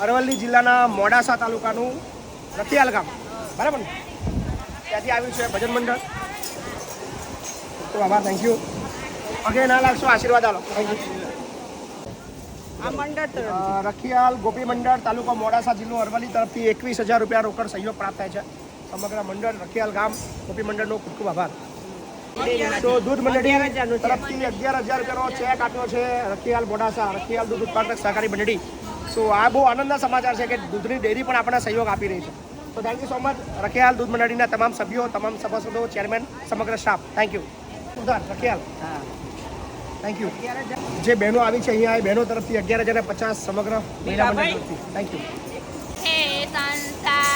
અરવલ્લી જિલ્લાના મોડાસા તાલુકાનું રખિયાલ ગામ, બરાબર ને? ત્યાંથી આવ્યું છે ભજન મંડળ. તો આભાર, થેન્ક યુ. પગે ના લાગશો, આશીર્વાદ આલો. Thank you. આ મંડળ રખિયાલ ગોપી મંડળ તાલુકો મોડાસા જિલ્લો અરવલ્લી તરફથી 21,000 રૂપિયા રોકડ સહયોગ પ્રાપ્ત થાય છે. સમગ્ર મંડળ રખિયાલ ગામ ગોપી મંડળનો ખૂબ ખૂબ આભાર. તો દૂધ મંડળી તરફથી 11,000 રૂપિયાનો ચેક આપ્યો છે રખિયાલ મોડાસા રખિયાલ દૂધ ઉત્પાદક સહકારી મંડળી. સો આ બહુ આનંદના સમાચાર છે કે દૂધની ડેરી પણ આપણને સહયોગ આપી રહી છે. તો thank you so much Rakhial દૂધ મંડળીના તમામ સભ્યો, તમામ સભાસદો, ચેરમેન, સમગ્ર staff, thank you. Rakhial, thank you. જે બહેનો આવી છે અહીંયા, બહેનો તરફથી 11,050 સમગ્ર મહિલા મંડળ તરફથી, થેન્ક યુ. હે સંસાર